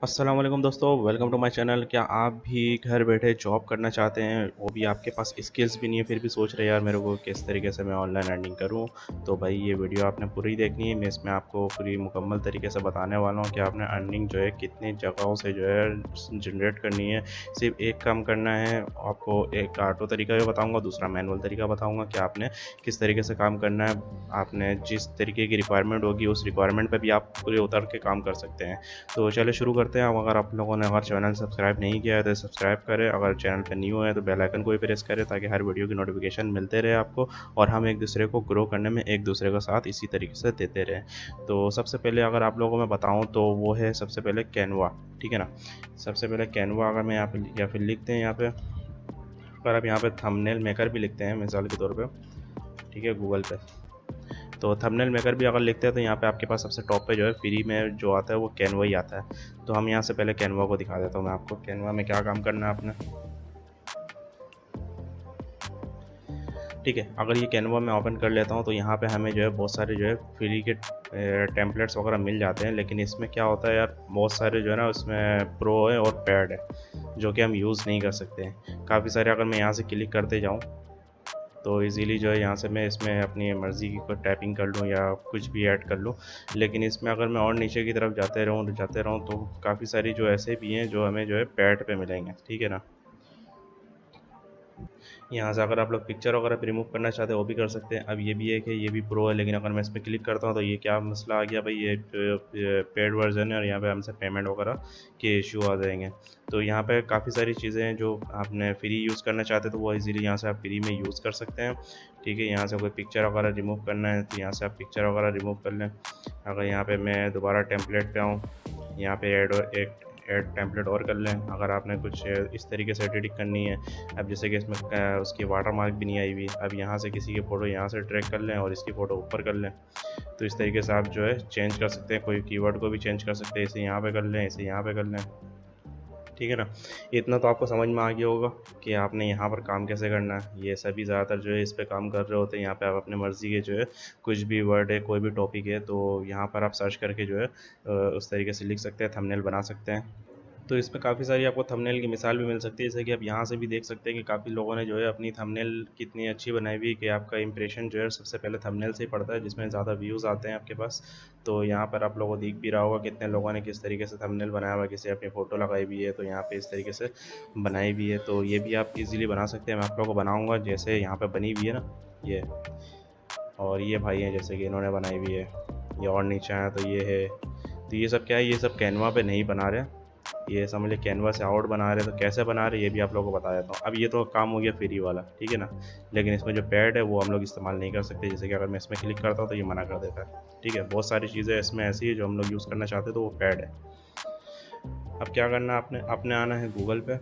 अस्सलाम वालेकुम दोस्तों, वेलकम टू माय चैनल। क्या आप भी घर बैठे जॉब करना चाहते हैं, वो भी आपके पास स्किल्स भी नहीं है, फिर भी सोच रहे हैं यार मेरे को किस तरीके से मैं ऑनलाइन अर्निंग करूं? तो भाई ये वीडियो आपने पूरी देखनी है। मैं इसमें आपको पूरी मुकम्मल तरीके से बताने वाला हूं कि आपने अर्निंग जो है कितनी जगहों से जो है जनरेट करनी है। सिर्फ एक काम करना है आपको। एक ऑटो तरीका भी बताऊँगा, दूसरा मैनुअल तरीका बताऊँगा कि आपने किस तरीके से काम करना है। आपने जिस तरीके की रिक्वायरमेंट होगी उस रिक्वायरमेंट पर भी आप पूरे उतर के काम कर सकते हैं। तो चलिए शुरू करते हैं। अब अगर आप लोगों ने चैनल सब्सक्राइब नहीं किया है तो सब्सक्राइब करें, अगर चैनल पर न्यू है तो बेल आइकन को भी प्रेस करें ताकि हर वीडियो की नोटिफिकेशन मिलते रहे आपको, और हम एक दूसरे को ग्रो करने में एक दूसरे का साथ इसी तरीके से देते रहें। तो सबसे पहले अगर आप लोगों को मैं बताऊं तो वो है सबसे पहले कैनवा, ठीक है ना। सबसे पहले कैनवा अगर मैं यहाँ पे या फिर लिखते हैं यहाँ पे, अगर आप यहाँ पे थंबनेल मेकर भी लिखते हैं मिसाल के तौर पे, ठीक है, गूगल पे, तो थंबनेल मेकर भी अगर लिखते हैं तो यहाँ पे आपके पास सबसे टॉप पे जो है फ्री में जो आता है वो कैनवा ही आता है। तो हम यहाँ से पहले कैनवा को दिखा देता हूँ मैं आपको। कैनवा में क्या काम करना है आपने, ठीक है। अगर ये कैनवा मैं ओपन कर लेता हूँ तो यहाँ पे हमें जो है बहुत सारे जो है फ्री के टेम्पलेट्स वगैरह मिल जाते हैं, लेकिन इसमें क्या होता है यार, बहुत सारे जो है ना उसमें प्रो है और पेड है जो कि हम यूज़ नहीं कर सकते हैं काफ़ी सारे। अगर मैं यहाँ से क्लिक करते जाऊँ तो इजीली जो है यहाँ से मैं इसमें अपनी मर्ज़ी की कोई टाइपिंग कर लूँ या कुछ भी ऐड कर लूँ। लेकिन इसमें अगर मैं और नीचे की तरफ जाते रहूँ तो काफ़ी सारी जो ऐसे भी हैं जो हमें जो है पैड पे मिलेंगे, ठीक है ना। यहाँ से अगर आप लोग पिक्चर वगैरह भी रिमूव करना चाहते हैं वो भी कर सकते हैं। अब ये भी है कि ये भी प्रो है, लेकिन अगर मैं इस पर क्लिक करता हूँ तो ये क्या मसला आ गया भाई, ये पेड वर्जन है और यहाँ पे हमसे पेमेंट वगैरह के इशू आ जाएंगे। तो यहाँ पे काफ़ी सारी चीज़ें हैं जो आपने फ्री यूज़ करना चाहते तो वो इजीली यहाँ से आप फ्री में यूज़ कर सकते हैं, ठीक है। यहाँ से कोई पिक्चर वगैरह रिमूव करना है तो यहाँ से आप पिक्चर वगैरह रिमूव कर लें। अगर यहाँ पर मैं दोबारा टेम्पलेट पर आऊँ, यहाँ पे ऐड टेम्पलेट और कर लें। अगर आपने कुछ इस तरीके से एडिटिंग करनी है, अब जैसे कि इसमें उसकी वाटर मार्क भी नहीं आई हुई, अब यहाँ से किसी की फ़ोटो यहाँ से ट्रैक कर लें और इसकी फ़ोटो ऊपर कर लें। तो इस तरीके से आप जो है चेंज कर सकते हैं, कोई कीवर्ड को भी चेंज कर सकते हैं। इसे यहाँ पे कर लें, इसे यहाँ पे कर लें, ठीक है ना। इतना तो आपको समझ में आ गया होगा कि आपने यहाँ पर काम कैसे करना है। ये सभी ज़्यादातर जो है इस पे काम कर रहे होते हैं। यहाँ पे आप अपने मर्ज़ी के जो है कुछ भी वर्ड है, कोई भी टॉपिक है, तो यहाँ पर आप सर्च करके जो है उस तरीके से लिख सकते हैं, थंबनेल बना सकते हैं। तो इसमें काफ़ी सारी आपको थंबनेल की मिसाल भी मिल सकती है, जैसे कि आप यहाँ से भी देख सकते हैं कि काफ़ी लोगों ने जो है अपनी थंबनेल कितनी अच्छी बनाई हुई है कि आपका इंप्रेशन जो है सबसे पहले थंबनेल से ही पड़ता है, जिसमें ज़्यादा व्यूज़ आते हैं आपके पास। तो यहाँ पर आप लोगों को दिख भी रहा होगा कितने लोगों ने किस तरीके से थंबनेल बनाया हुआ है, किसी अपनी फ़ोटो लगाई हुई है तो यहाँ पे इस तरीके से बनाई हुई है। तो ये भी आप इजीली बना सकते हैं। मैं आप लोगों को बनाऊँगा जैसे यहाँ पर बनी हुई है ना ये, और ये भाई हैं जैसे कि इन्होंने बनाई हुई है, ये और नीचे आया तो ये है। तो ये सब क्या है, ये सब कैनवा पे नहीं बना रहे, ये समझ लीजिए कैनवा से आउट बना रहे हैं। तो कैसे बना रहे हैं ये भी आप लोगों को बता देता हूँ। अब ये तो काम हो गया फ्री वाला, ठीक है ना, लेकिन इसमें जो पैड है वो हम लोग इस्तेमाल नहीं कर सकते। जैसे कि अगर मैं इसमें क्लिक करता हूँ तो ये मना कर देता है, ठीक है। बहुत सारी चीज़ें इसमें ऐसी है जो हम लोग यूज़ करना चाहते हैं तो वो पैड है। अब क्या करना है, आपने अपने आना है गूगल पे,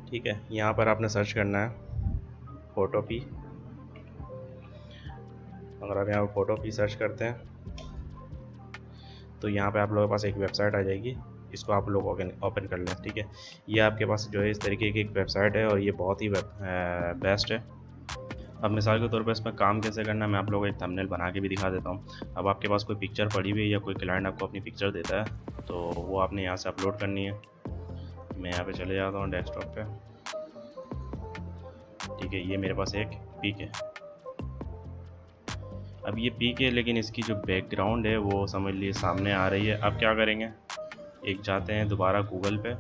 ठीक है। यहाँ पर आपने सर्च करना है फ़ोटोपी। अगर आप यहाँ पर फ़ोटोपी सर्च करते हैं तो यहाँ पे आप लोगों के पास एक वेबसाइट आ जाएगी, इसको आप लोग ओपन कर लें, ठीक है। ये आपके पास जो है इस तरीके की एक वेबसाइट है और ये बहुत ही बेस्ट है। अब मिसाल के तौर पर इसमें काम कैसे करना है मैं आप लोगों को एक थंबनेल बना के भी दिखा देता हूँ। अब आपके पास कोई पिक्चर पड़ी हुई है या कोई क्लाइंट आपको अपनी पिक्चर देता है तो वो आपने यहाँ से अपलोड करनी है। मैं यहाँ पे चले जाता हूँ डेस्कटॉप पे, ठीक है। ये मेरे पास एक पिक है। अब ये पिक है लेकिन इसकी जो बैकग्राउंड है वो समझ लिए सामने आ रही है। अब क्या करेंगे, एक जाते हैं दोबारा गूगल पे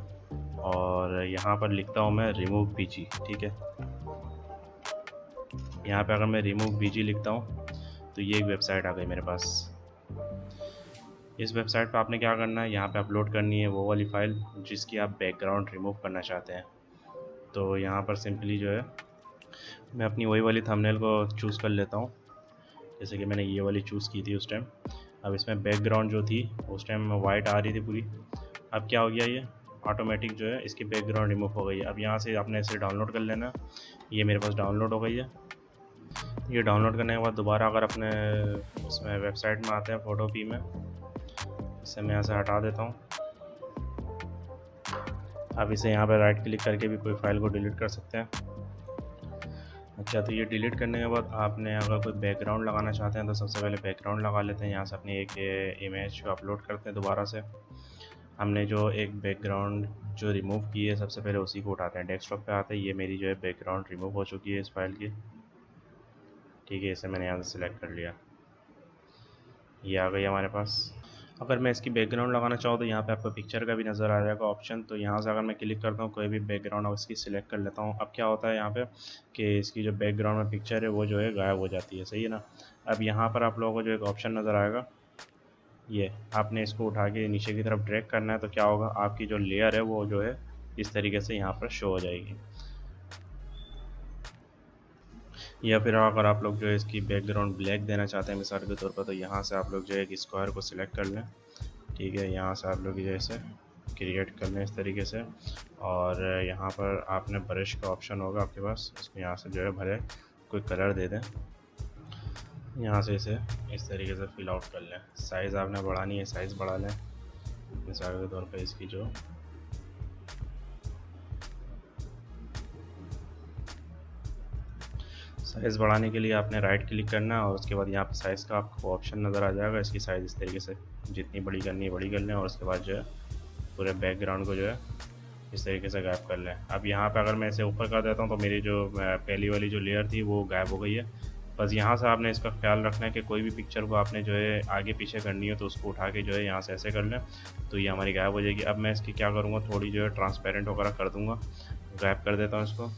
और यहाँ पर लिखता हूँ मैं रिमूव बीजी, ठीक है। यहाँ पे अगर मैं रिमूव बीजी लिखता हूँ तो ये एक वेबसाइट आ गई मेरे पास। इस वेबसाइट पे आपने क्या करना है, यहाँ पे अपलोड करनी है वो वाली फ़ाइल जिसकी आप बैकग्राउंड रिमूव करना चाहते हैं। तो यहाँ पर सिंपली जो है मैं अपनी वही वाली थंबनेल को चूज़ कर लेता हूँ, जैसे कि मैंने ये वाली चूज़ की थी उस टाइम। अब इसमें बैकग्राउंड जो थी उस टाइम वाइट आ रही थी पूरी। अब क्या हो गया, ये ऑटोमेटिक जो है इसकी बैकग्राउंड रिमूव हो गई है। अब यहाँ से आपने इसे डाउनलोड कर लेना। ये मेरे पास डाउनलोड हो गई है। ये डाउनलोड करने के बाद दोबारा अगर अपने उसमें वेबसाइट में आते हैं फ़ोटोपी में, इसे मैं यहाँ से हटा देता हूँ। अब इसे यहाँ पर राइट क्लिक करके भी कोई फ़ाइल को डिलीट कर सकते हैं। अच्छा, तो ये डिलीट करने के बाद आपने अगर कोई बैकग्राउंड लगाना चाहते हैं तो सबसे पहले बैकग्राउंड लगा लेते हैं। यहाँ से अपनी एक इमेज को अपलोड करते हैं दोबारा से। हमने जो एक बैकग्राउंड जो रिमूव की है सबसे पहले उसी को उठाते हैं। डेस्कटॉप पे आते हैं, ये मेरी जो है बैकग्राउंड रिमूव हो चुकी है इस फाइल की, ठीक है। इसे मैंने यहाँ से सिलेक्ट कर लिया, ये आ गई हमारे पास। अगर मैं इसकी बैकग्राउंड लगाना चाहूँ तो यहाँ पे आपको पिक्चर का भी नज़र आ जाएगा ऑप्शन। तो यहाँ से अगर मैं क्लिक करता हूँ कोई भी बैकग्राउंड और इसकी सिलेक्ट कर लेता हूँ, अब क्या होता है यहाँ पे कि इसकी जो बैकग्राउंड में पिक्चर है वो जो है गायब हो जाती है, सही है ना। अब यहाँ पर आप लोगों को जो एक ऑप्शन नज़र आएगा, ये आपने इसको उठा के नीचे की तरफ ड्रैग करना है, तो क्या होगा आपकी जो लेयर है वो जो है इस तरीके से यहाँ पर शो हो जाएगी। या फिर अगर आप लोग जो है इसकी बैकग्राउंड ब्लैक देना चाहते हैं मिसाल के तौर पर, तो यहाँ से आप लोग जो है एक स्क्वायर को सिलेक्ट कर लें, ठीक है। यहाँ से आप लोग जैसे क्रिएट कर लें इस तरीके से, और यहाँ पर आपने ब्रश का ऑप्शन होगा आपके पास, इसमें यहाँ से जो है भले कोई कलर दे दें, यहाँ से इसे इस तरीके से फिल आउट कर लें। साइज़ आपने बढ़ानी है, साइज़ बढ़ा लें। मिसाल के तौर पर इसकी जो साइज़ बढ़ाने के लिए आपने राइट क्लिक करना है और उसके बाद यहाँ पे साइज़ का आपको ऑप्शन नज़र आ जाएगा। इसकी साइज़ इस तरीके से जितनी बड़ी करनी है बड़ी कर लें, और उसके बाद जो है पूरे बैकग्राउंड को जो है इस तरीके से गायब कर लें। अब यहाँ पे अगर मैं इसे ऊपर कर देता हूँ तो मेरी जो पहली वाली जो लेयर थी वो गायब हो गई है। बस यहाँ से आपने इसका ख्याल रखना है कि कोई भी पिक्चर को आपने जो है आगे पीछे करनी हो तो उसको उठा के जो है यहाँ से ऐसे कर लें, तो ये हमारी गायब हो जाएगी। अब मैं इसकी क्या करूँगा, थोड़ी जो है ट्रांसपेरेंट वगैरह कर दूँगा, गायब कर देता हूँ इसको।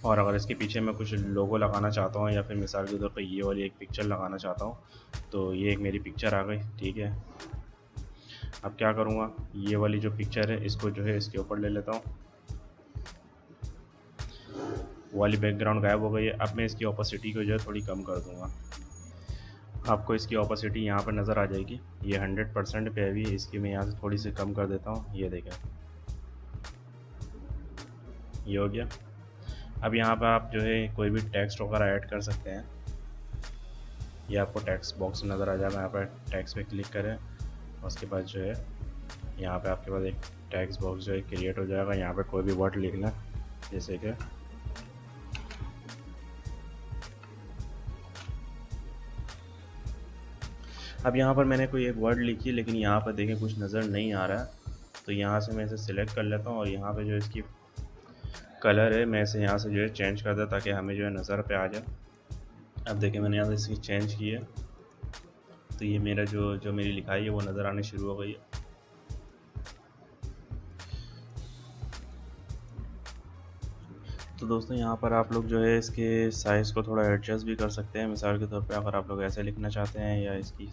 और अगर इसके पीछे मैं कुछ लोगो लगाना चाहता हूँ या फिर मिसाल के तौर पर ये वाली एक पिक्चर लगाना चाहता हूँ, तो ये एक मेरी पिक्चर आ गई, ठीक है। अब क्या करूँगा, ये वाली जो पिक्चर है इसको जो है इसके ऊपर ले लेता हूँ, वाली बैकग्राउंड गायब हो गई है। अब मैं इसकी ऑपोसिटी को जो है थोड़ी कम कर दूँगा, आपको इसकी ऑपोसिटी यहाँ पर नज़र आ जाएगी, ये 100% पे अभी, इसकी मैं यहाँ से थोड़ी सी कम कर देता हूँ, ये देखें ये हो गया। अब यहाँ पर आप जो है कोई भी टेक्स्ट वगैरह ऐड कर सकते हैं, ये आपको टेक्स्ट बॉक्स नज़र आ जाएगा, यहाँ पर टेक्स्ट पे क्लिक करें, उसके बाद जो है यहाँ पे आपके पास एक टेक्स्ट बॉक्स जो है क्रिएट हो जाएगा। यहाँ पे कोई भी वर्ड लिखना, जैसे कि अब यहाँ पर मैंने कोई एक वर्ड लिखी लेकिन यहाँ पर देखें कुछ नज़र नहीं आ रहा है, तो यहाँ से मैं इसे सिलेक्ट कर लेता हूँ और यहाँ पे जो इसकी कलर है मैं इसे यहाँ से जो है चेंज कर दें ताकि हमें जो है नज़र पे आ जाए। अब देखिए मैंने यहाँ से इसकी चेंज की है, तो ये मेरा जो मेरी लिखाई है वो नज़र आने शुरू हो गई है। तो दोस्तों यहाँ पर आप लोग जो है इसके साइज़ को थोड़ा एडजस्ट भी कर सकते हैं। मिसाल के तौर पे अगर आप लोग ऐसे लिखना चाहते हैं या इसकी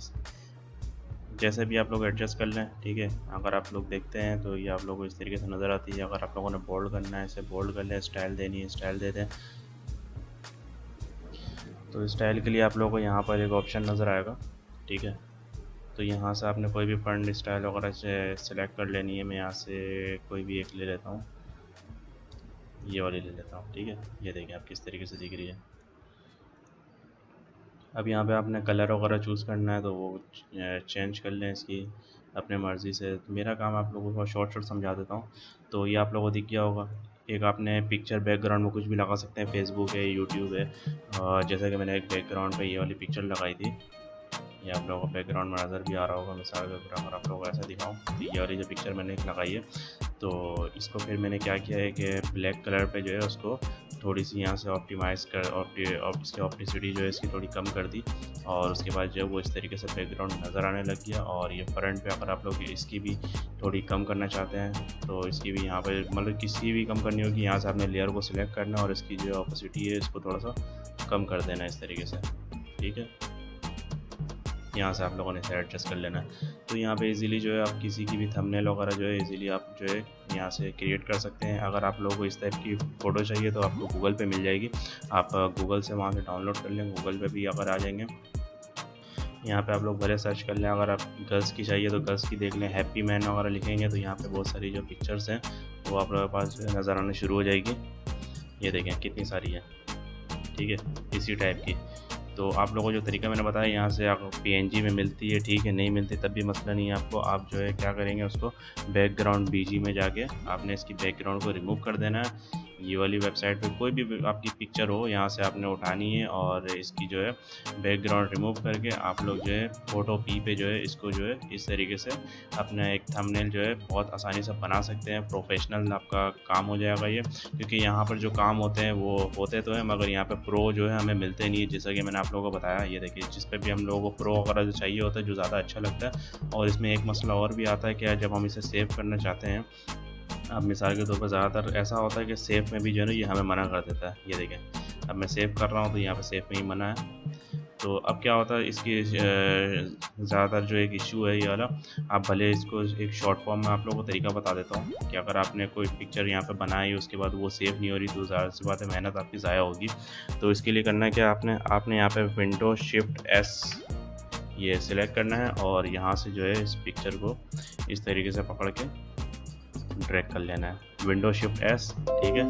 जैसे भी आप लोग एडजस्ट कर लें, ठीक है। अगर आप लोग देखते हैं तो ये आप लोगों को इस तरीके से नज़र आती है। अगर आप लोगों ने बोल्ड करना है इसे बोल्ड कर लें, स्टाइल देनी है स्टाइल दे दें। तो स्टाइल के लिए आप लोगों को यहाँ पर एक ऑप्शन नज़र आएगा, ठीक है। तो यहाँ से आपने कोई भी फंड स्टाइल वगैरह से सिलेक्ट कर लेनी है। मैं यहाँ से कोई भी एक ले लेता हूँ, ये वाली ले लेता हूँ, ठीक है। ये देखिए आप किस तरीके से दिख रही है। अब यहाँ पे आपने कलर वगैरह चूज़ करना है तो वो चेंज कर लें इसकी अपने मर्ज़ी से। तो मेरा काम आप लोगों को शॉर्ट समझा देता हूँ। तो ये आप लोगों को दिख गया होगा, एक आपने पिक्चर बैकग्राउंड में कुछ भी लगा सकते हैं, फेसबुक है, यूट्यूब है। जैसे कि मैंने एक बैकग्राउंड पे ये वाली पिक्चर लगाई थी, ये आप लोगों को बैकग्राउंड में नज़र भी आ रहा होगा। मिसाल के तौर पर अगर आप लोगों को ऐसा दिखाऊँ तो ये वाली जो पिक्चर मैंने एक लगाई है, तो इसको फिर मैंने क्या किया है कि ब्लैक कलर पे जो है उसको थोड़ी सी यहाँ से ऑप्टिमाइज़ कर इसकी ऑप्टिसिटी जो है इसकी थोड़ी कम कर दी, और उसके बाद जो है वो इस तरीके से बैकग्राउंड नज़र आने लग गया। और ये फ्रंट पे अगर आप लोग इसकी भी थोड़ी कम करना चाहते हैं तो इसकी भी यहाँ पर मतलब किसी भी कम करनी होगी, यहाँ से आपने लेयर को सिलेक्ट करना और इसकी जो ऑपोसिटी है इसको थोड़ा सा कम कर देना इस तरीके से, ठीक है। यहाँ से आप लोगों ने इसे एडजस्ट कर लेना है। तो यहाँ पे इजीली जो है आप किसी की भी थंबनेल वगैरह जो है इजीली आप जो है यहाँ से क्रिएट कर सकते हैं। अगर आप लोगों को इस टाइप की फ़ोटो चाहिए तो आपको गूगल पे मिल जाएगी, आप गूगल से वहाँ से डाउनलोड कर लें। गूगल पे भी अगर आ जाएंगे, यहाँ पे आप लोग भले सर्च कर लें। अगर आप गर्ल्स की चाहिए तो गर्ल्स की देख लें, हैप्पी मैन वगैरह लिखेंगे तो यहाँ पर बहुत सारी जो पिक्चर्स हैं वो आप लोगों के पास जो है नज़र आने शुरू हो जाएगी। ये देखें कितनी सारी है, ठीक है, इसी टाइप की। तो आप लोगों को जो तरीका मैंने बताया, यहाँ से आपको PNG में मिलती है, ठीक है, नहीं मिलती तब भी मसला नहीं है आपको। आप जो है क्या करेंगे, उसको बैकग्राउंड BG में जाके आपने इसकी बैकग्राउंड को रिमूव कर देना है। ये वाली वेबसाइट पे कोई भी आपकी पिक्चर हो, यहाँ से आपने उठानी है और इसकी जो है बैकग्राउंड रिमूव करके आप लोग जो है फ़ोटो P पे जो है इसको जो है इस तरीके से अपना एक थंबनेल जो है बहुत आसानी से बना सकते हैं। प्रोफेशनल आपका काम हो जाएगा ये, क्योंकि यहाँ पर जो काम होते हैं वो होते तो हैं, मगर यहाँ पे प्रो जो है हमें मिलते नहीं है। जैसा कि मैंने आप लोगों को बताया, ये देखिए जिस पे भी हम लोगों को प्रो वगैरह जो चाहिए होता है, जो ज़्यादा अच्छा लगता है। और इसमें एक मसला और भी आता है कि जब हम इसे सेव करना चाहते हैं, अब मिसाल के तौर पर ज़्यादातर ऐसा होता है कि सेव में भी जो है ना ये हमें मना कर देता है। ये देखें, अब मैं सेव कर रहा हूँ तो यहाँ पे सेव में ही मना है। तो अब क्या होता है, इसकी ज़्यादातर जो एक इशू है ये वाला, आप भले इसको एक शॉर्ट फॉर्म में आप लोगों को तरीका बता देता हूँ कि अगर आपने कोई पिक्चर यहाँ पे बनाई, उसके बाद वो सेव नहीं हो रही, तो ज़ाहिर सी बात है मेहनत आपकी ज़ाया होगी। तो इसके लिए करना है क्या, आपने यहाँ पे विंडो शिफ्ट S ये सिलेक्ट करना है और यहाँ से जो है इस पिक्चर को इस तरीके से पकड़ के ड्रैग कर लेना है, विंडो शिफ्ट S, ठीक है।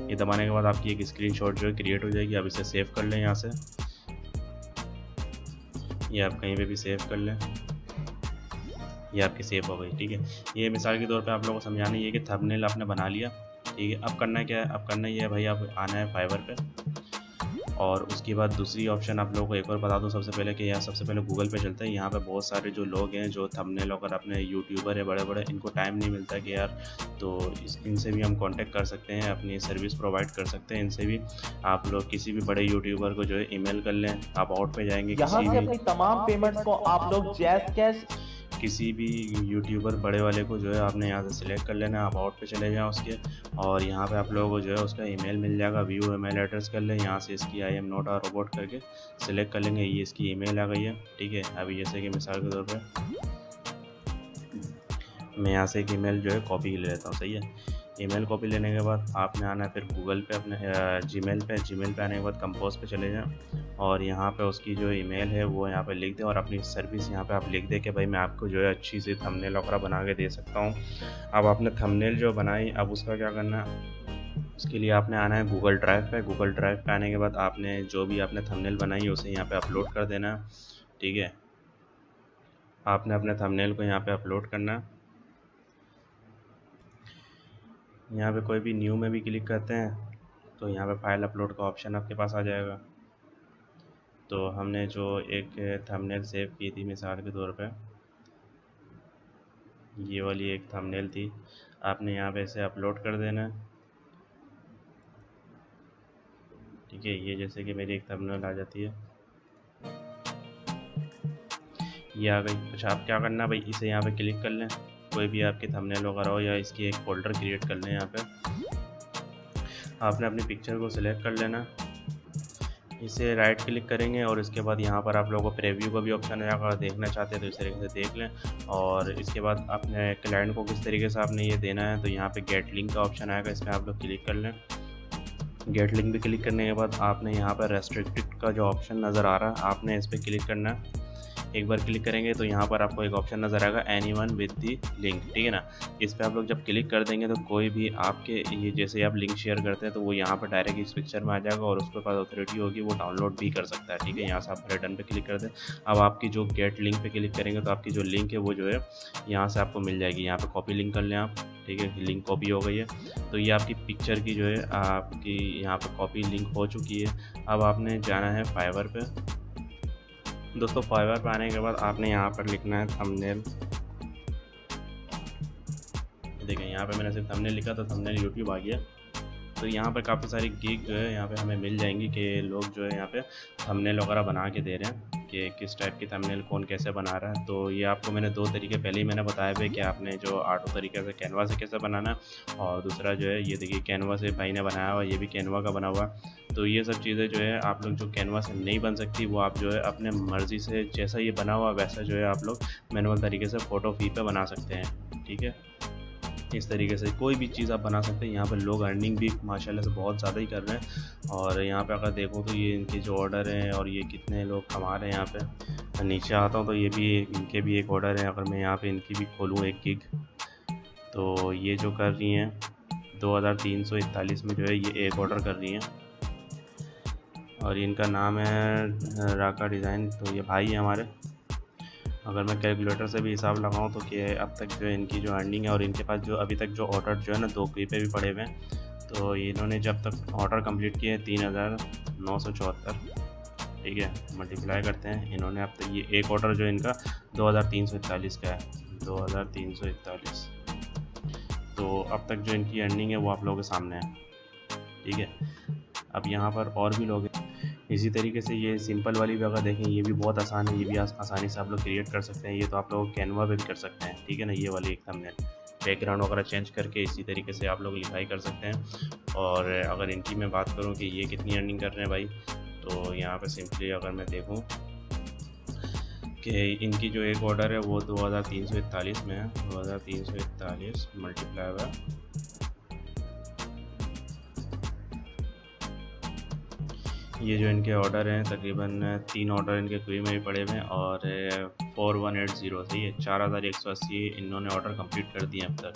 ये दबाने के बाद आपकी एक स्क्रीनशॉट जो है क्रिएट हो जाएगी। आप इसे सेव कर लें यहाँ से, ये आप कहीं पे भी सेव कर लें, ये आपकी सेव हो गई, ठीक है। ये मिसाल के तौर पे आप लोगों को समझाना ये कि थंबनेल आपने बना लिया, ठीक है। अब करना क्या है, अब करना ये है भाई, आप आना है फाइवर पे और उसके बाद दूसरी ऑप्शन आप लोगों को एक और बता दूं सबसे पहले कि यार सबसे पहले गूगल पे चलता है। यहाँ पे बहुत सारे जो लोग हैं जो थंबनेल वगैरह अपने यूट्यूबर है बड़े बड़े, इनको टाइम नहीं मिलता कि यार, तो इनसे भी हम कांटेक्ट कर सकते हैं, अपनी सर्विस प्रोवाइड कर सकते हैं इनसे भी। आप लोग किसी भी बड़े यूट्यूबर को जो है ईमेल कर लें, आप आउट पे जाएंगे, यहाँ से अपनी तमाम पेमेंट्स को आप लोग जैज़ कैश किसी भी यूट्यूबर बड़े वाले को जो है आपने यहाँ से सिलेक्ट कर लेना है। आप आउट पे चले जाएँ उसके, और यहाँ पे आप लोगों को जो है उसका ईमेल मिल जाएगा, व्यू ईमेल एड्रेस कर लें, यहाँ से इसकी I am not a robot करके सिलेक्ट कर लेंगे, ये इसकी ईमेल आ गई है, ठीक है। अभी जैसे कि मिसाल के तौर पे मैं यहाँ से एक ईमेल जो है कॉपी ले लेता हूँ, सही है। ईमेल कॉपी लेने के बाद आपने आना है फिर गूगल पे, अपने जीमेल पे आने के बाद कंपोज पे चले जाएं और यहाँ पे उसकी जो ईमेल है वो यहाँ पे लिख दें और अपनी सर्विस यहाँ पे आप लिख दें कि भाई मैं आपको जो है अच्छी सी थंबनेल वगैरह बना के दे सकता हूँ। अब आपने थंबनेल जो बनाई, अब उसका क्या करना है, उसके लिए आपने आना है गूगल ड्राइव पे। गूगल ड्राइव पे आने के बाद आपने जो भी आपने थंबनेल बनाई है उसे यहाँ पे अपलोड कर देना है, ठीक है। आपने अपने थंबनेल को यहाँ पे अपलोड करना है। यहाँ पे कोई भी न्यू में भी क्लिक करते हैं तो यहाँ पे फाइल अपलोड का ऑप्शन आपके पास आ जाएगा। तो हमने जो एक थंबनेल सेव की थी मिसाल के तौर पे, ये वाली एक थंबनेल थी, आपने यहाँ पे इसे अपलोड कर देना है, ठीक है। ये जैसे कि मेरी एक थंबनेल आ जाती है, ये आ गई। अच्छा, आप क्या करना है भाई, इसे यहाँ पे क्लिक कर लें, कोई भी आपकी थंबनेल वगैरह हो, या इसकी एक फोल्डर क्रिएट कर लें। यहाँ पे आपने अपनी पिक्चर को सिलेक्ट कर लेना, इसे राइट क्लिक करेंगे और इसके बाद यहाँ पर आप लोगों को प्रीव्यू का भी ऑप्शन है, अगर देखना चाहते हैं तो इस तरीके से देख लें। और इसके बाद अपने क्लाइंट को किस तरीके से आपने ये देना है, तो यहाँ पे गेट लिंक का ऑप्शन आएगा, इसमें आप लोग क्लिक कर लें। गेट लिंक पे क्लिक करने के बाद आपने यहाँ पर रेस्ट्रिक्टेड का जो ऑप्शन नज़र आ रहा है, आपने इस पर क्लिक करना है। एक बार क्लिक करेंगे तो यहाँ पर आपको एक ऑप्शन नज़र आएगा एनीवन विद दी लिंक, ठीक है ना। इस पर आप लोग जब क्लिक कर देंगे तो कोई भी आपके ये जैसे आप लिंक शेयर करते हैं तो वो यहाँ पर डायरेक्ट इस पिक्चर में आ जाएगा और उसके पास अथॉरिटी होगी, वो डाउनलोड भी कर सकता है, ठीक है। यहाँ से आप रिटर्न पे क्लिक कर दें। अब आपकी जो गेट लिंक पे क्लिक करेंगे तो आपकी जो लिंक है वो जो है यहाँ से आपको मिल जाएगी। यहाँ पर कॉपी लिंक कर लें आप, ठीक है, लिंक कॉपी हो गई है। तो ये आपकी पिक्चर की जो है आपकी यहाँ पर कॉपी लिंक हो चुकी है। अब आपने जाना है फाइवर पे। दोस्तों फाइवर पे आने के बाद आपने यहाँ पर लिखना है थंबनेल। देखें यहाँ पे मैंने सिर्फ थंबनेल लिखा तो थंबनेल यूट्यूब आ गया। तो यहाँ पर काफ़ी सारी गिग जो है यहाँ पे हमें मिल जाएंगी कि लोग जो है यहाँ पे थंबनेल वगैरह बना के दे रहे हैं कि किस टाइप की थंबनेल कौन कैसे बना रहा है। तो ये आपको मैंने दो तरीके पहले ही मैंने बताया हुआ कि आपने जो ऑटो तरीके से कैनवा से कैसे बनाना है, और दूसरा जो है ये देखिए कैनवा से भाई ने बनाया हुआ, ये भी कैनवा का बना हुआ। तो ये सब चीज़ें जो है आप लोग जो कैनवा से नहीं बन सकती वो आप जो है अपने मर्ज़ी से जैसा ये बना हुआ वैसा जो है आप लोग मैनुअल तरीके से फ़ोटो फी पे बना सकते हैं, ठीक है। इस तरीके से कोई भी चीज़ आप बना सकते हैं। यहाँ पर लोग अर्निंग भी माशाल्लाह से बहुत ज़्यादा ही कर रहे हैं। और यहाँ पे अगर देखो तो ये इनके जो ऑर्डर हैं और ये कितने लोग कमा रहे हैं। यहाँ पे नीचे आता हूँ तो ये भी इनके भी एक ऑर्डर है। अगर मैं यहाँ पे इनकी भी खोलूँ एक गिग, तो ये जो कर रही हैं 2341 में जो है ये एक ऑर्डर कर रही हैं। और इनका नाम है राका डिज़ाइन। तो ये भाई है हमारे। अगर मैं कैलकुलेटर से भी हिसाब लगाऊं तो कि अब तक जो इनकी जो अर्निंग है और इनके पास जो अभी तक जो ऑर्डर जो है ना 2 पे भी पड़े हुए हैं, तो इन्होंने जब तक ऑर्डर कंप्लीट किए 3,974, ठीक है, मल्टीप्लाई करते हैं। इन्होंने अब तक ये एक ऑर्डर जो इनका 2,341 का है, 2,341। तो अब तक जो इनकी अर्निंग है वो आप लोगों के सामने है, ठीक है। अब यहाँ पर और भी लोग हैं। इसी तरीके से ये सिंपल वाली भी अगर देखें, ये भी बहुत आसान है, ये भी आसानी से आप लोग क्रिएट कर सकते हैं। ये तो आप लोग कैनवा पे भी कर सकते हैं, ठीक है ना। ये वाली एक थंबनेल बैकग्राउंड वगैरह चेंज करके इसी तरीके से आप लोग लिखाई कर सकते हैं। और अगर इनकी मैं बात करूँ कि ये कितनी अर्निंग कर रहे हैं भाई, तो यहाँ पे सिंपली अगर मैं देखूँ कि इनकी जो एक ऑर्डर है वो 2,341 में है। 2,341 मल्टीप्लाई हुआ, ये जो इनके ऑर्डर हैं तकरीबन 3 ऑर्डर इनके क्वी में भी पड़े हुए हैं और 4180 से ये 4,180 इन्होंने ऑर्डर कंप्लीट कर दिए अब तक।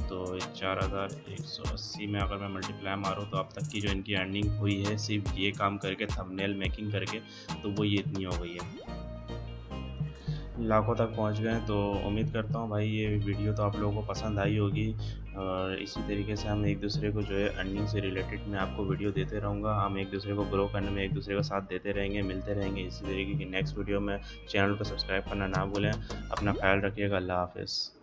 तो 4,180 में अगर मैं मल्टीप्लाई मारूँ तो अब तक की जो इनकी अर्निंग हुई है सिर्फ ये काम करके, थंबनेल मेकिंग करके, तो वो ये इतनी हो गई है, लाखों तक पहुंच गए। तो उम्मीद करता हूं भाई ये वीडियो तो आप लोगों को पसंद आई होगी। और इसी तरीके से हम एक दूसरे को जो है अर्निंग से रिलेटेड मैं आपको वीडियो देते रहूँगा। हम एक दूसरे को ग्रो करने में एक दूसरे का साथ देते रहेंगे, मिलते रहेंगे इसी तरीके की नेक्स्ट वीडियो में। चैनल को सब्सक्राइब करना ना भूलें। अपना ख्याल रखिएगा। अल्लाह हाफ़िज़।